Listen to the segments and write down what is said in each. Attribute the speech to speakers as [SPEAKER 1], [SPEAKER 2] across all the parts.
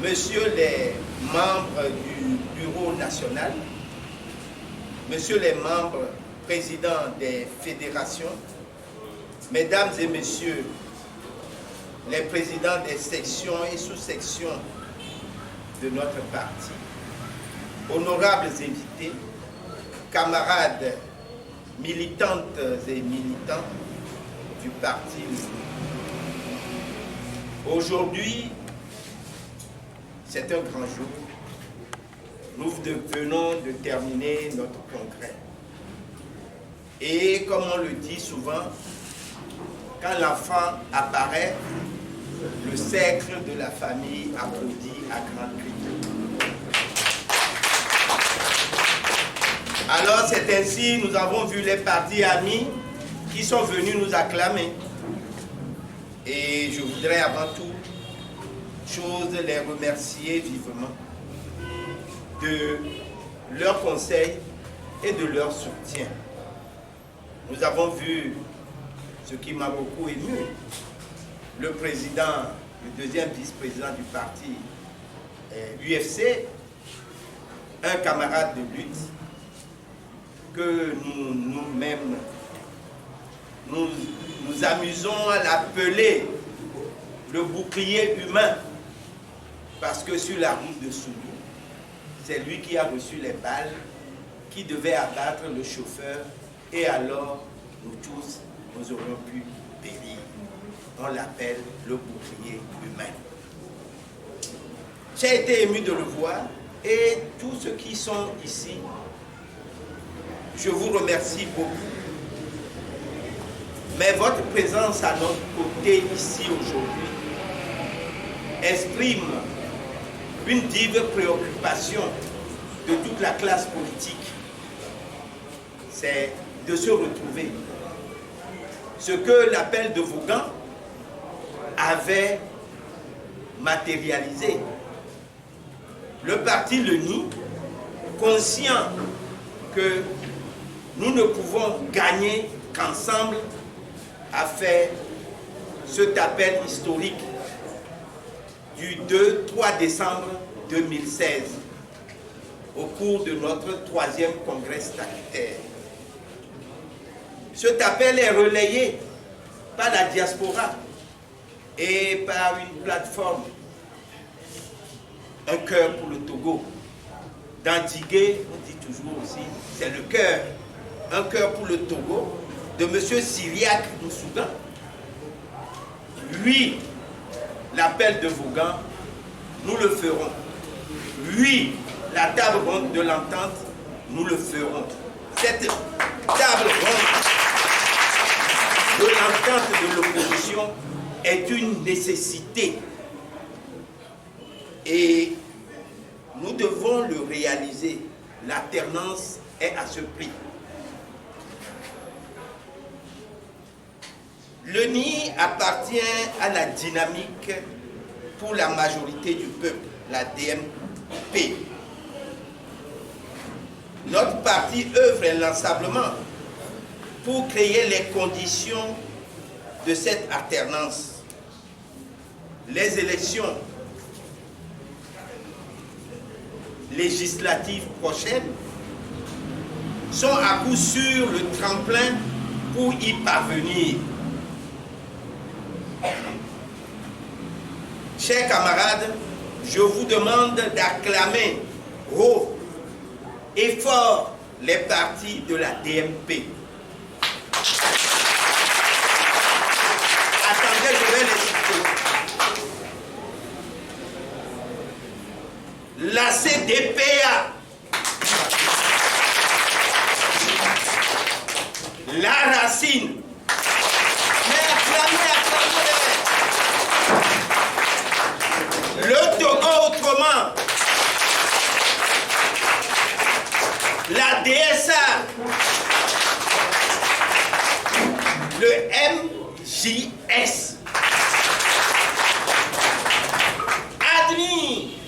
[SPEAKER 1] Messieurs les membres du Bureau national, Messieurs les membres présidents des fédérations, Mesdames et Messieurs les présidents des sections et sous-sections de notre parti, honorables invités, camarades militantes et militants du parti. Aujourd'hui, c'est un grand jour. Nous venons de terminer notre congrès. Et comme on le dit souvent, quand l'enfant apparaît, le cercle de la famille applaudit à grands cris. Alors c'est ainsi, nous avons vu les partis amis qui sont venus nous acclamer. Et je voudrais avant tout chose les remercier vivement de leur conseil et de leur soutien. Nous avons vu ce qui m'a beaucoup ému, le président, le deuxième vice-président du parti UFC, un camarade de lutte que nous-mêmes nous amusons à l'appeler le bouclier humain, parce que sur la route de Soudou, c'est lui qui a reçu les balles qui devaient abattre le chauffeur, et alors nous tous, nous aurions pu périr. On l'appelle le bouclier humain. J'ai été ému de le voir, et tous ceux qui sont ici, je vous remercie beaucoup. Mais votre présence à notre côté ici aujourd'hui exprime une vive préoccupation de toute la classe politique. C'est de se retrouver. Ce que l'appel de Vaughan avait matérialisé. Le parti le nie, conscient que nous ne pouvons gagner qu'ensemble à faire cet appel historique du 2-3 décembre 2016 au cours de notre 3e congrès statutaire. Cet appel est relayé par la diaspora et par une plateforme, un cœur pour le Togo. Dans Digué, on dit toujours aussi, c'est le cœur, un cœur pour le Togo, de M. Syriac Moussoudan. Oui, l'appel de Vaughan, nous le ferons. Oui, la table ronde de l'entente, nous le ferons. Cette table ronde de l'entente de l'opposition est une nécessité. Et nous devons le réaliser. L'alternance est à ce prix. Le NI appartient à la dynamique pour la majorité du peuple, la DMP. Notre parti œuvre inlassablement pour créer les conditions de cette alternance. Les élections législatives prochaines sont à coup sûr le tremplin pour y parvenir. Chers camarades, je vous demande d'acclamer haut et fort les partis de la DMP. Attendez, je vais les citer. La CDPA, la Racine, le Togo autrement, la DSA, le MJS, ADMI,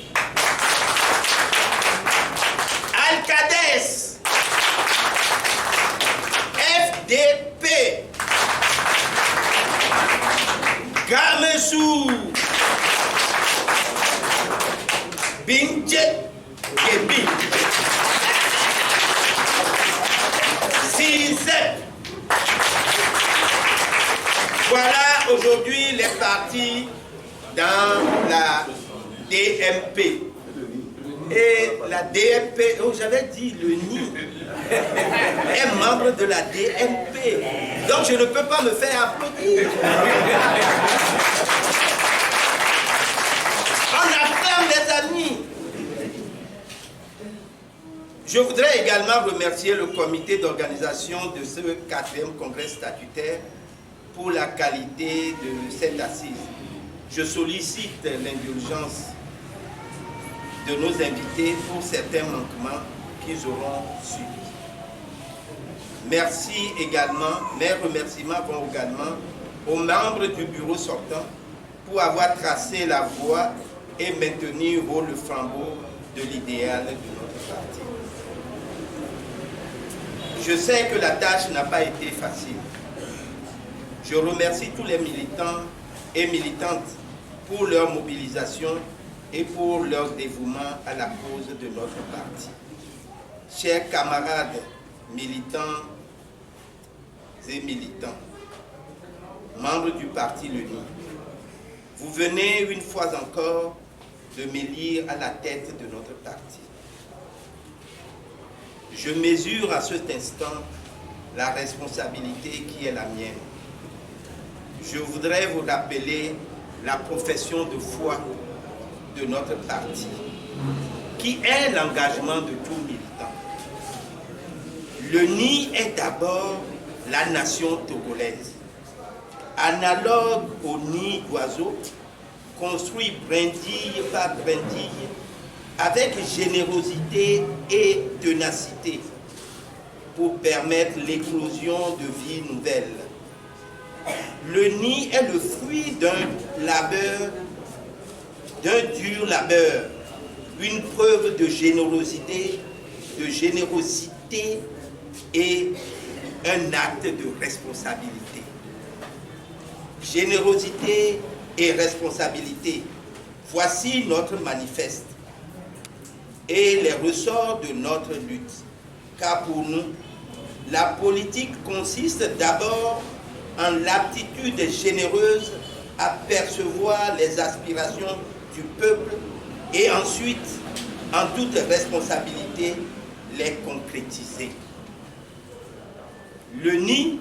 [SPEAKER 1] Alcades, FDP, Gamessou, DMP. Et la DMP, oh, j'avais dit le NI, est membre de la DMP. Donc je ne peux pas me faire applaudir. On acclame les amis. Je voudrais également remercier le comité d'organisation de ce 4e congrès statutaire pour la qualité de cette assise. Je sollicite l'indulgence de nos invités pour certains manquements qu'ils auront subis. Merci également, mes remerciements vont également aux membres du bureau sortant pour avoir tracé la voie et maintenir haut le flambeau de l'idéal de notre parti. Je sais que la tâche n'a pas été facile. Je remercie tous les militants et militantes pour leur mobilisation et pour leur dévouement à la cause de notre parti. Chers camarades militants et militants, membres du parti l'UNI, vous venez une fois encore de m'élire à la tête de notre parti. Je mesure à cet instant la responsabilité qui est la mienne. Je voudrais vous rappeler la profession de foi de notre parti, qui est l'engagement de tout militant. Le NI est d'abord la nation togolaise. Analogue au nid d'oiseau, construit brindille par brindille, avec générosité et ténacité, pour permettre l'éclosion de vies nouvelles. Le nid est le fruit d'un labeur, d'un dur labeur, une preuve de générosité et un acte de responsabilité. Générosité et responsabilité, voici notre manifeste et les ressorts de notre lutte. Car pour nous, la politique consiste d'abord en l'aptitude généreuse à percevoir les aspirations du peuple et ensuite, en toute responsabilité, les concrétiser. Le NI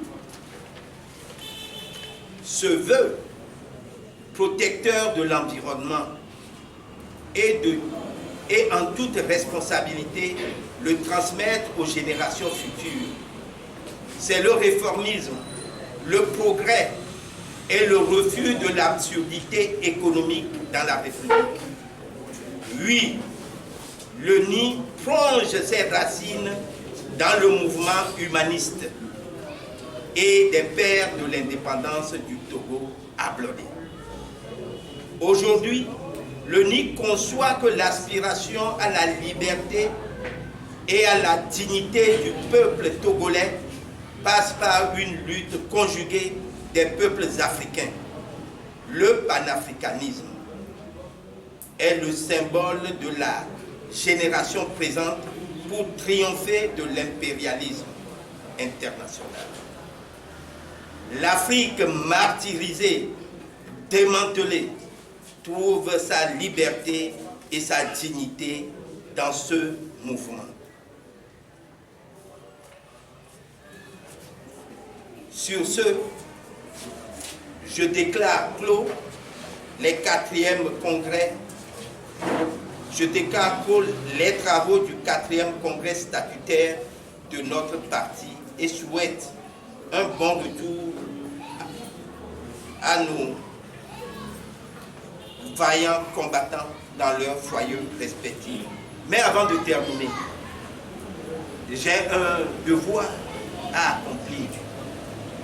[SPEAKER 1] se veut protecteur de l'environnement et en toute responsabilité le transmettre aux générations futures. C'est le réformisme, le progrès et le refus de l'absurdité économique dans la République. Oui, le NI plonge ses racines dans le mouvement humaniste et des pères de l'indépendance du Togo Ablodé. Aujourd'hui, le NI conçoit que l'aspiration à la liberté et à la dignité du peuple togolais passe par une lutte conjuguée des peuples africains. Le panafricanisme est le symbole de la génération présente pour triompher de l'impérialisme international. L'Afrique martyrisée, démantelée, trouve sa liberté et sa dignité dans ce mouvement. Sur ce, je déclare clos les 4e congrès. Je déclare clos les travaux du 4e congrès statutaire de notre parti et souhaite un bon retour à nos vaillants combattants dans leurs foyers respectifs. Mais avant de terminer, j'ai un devoir à accomplir,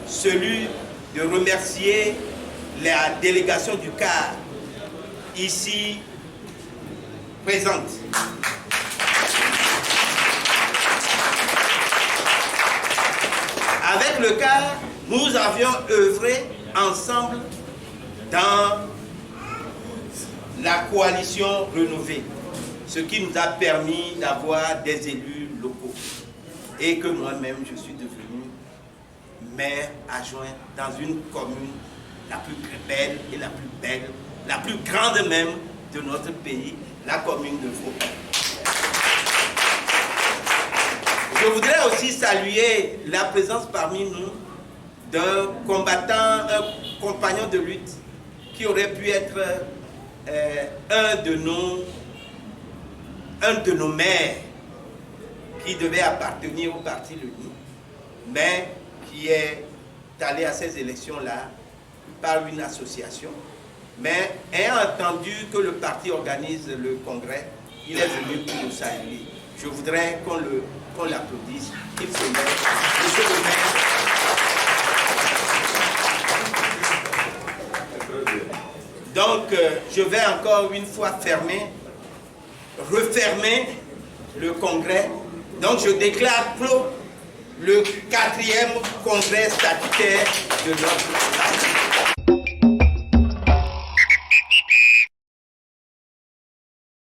[SPEAKER 1] celui de remercier la délégation du CAR ici présente. Avec le CAR, nous avions œuvré ensemble dans la coalition rénovée, ce qui nous a permis d'avoir des élus locaux et que moi-même je suis devenu maire adjoint dans une commune la plus belle et la plus belle, la plus grande même de notre pays, la commune de Faux. Je voudrais aussi saluer la présence parmi nous d'un combattant, un compagnon de lutte qui aurait pu être un de nos maires qui devait appartenir au parti L'Uni, mais qui est allé à ces élections-là par une association. Mais ayant entendu que le parti organise le congrès, il est venu pour nous saluer. Je voudrais qu'on l'applaudisse. Il se met. Monsieur le maire. Donc, je vais encore une fois refermer le congrès. Donc, je déclare clos le 4e congrès statutaire de notre parti.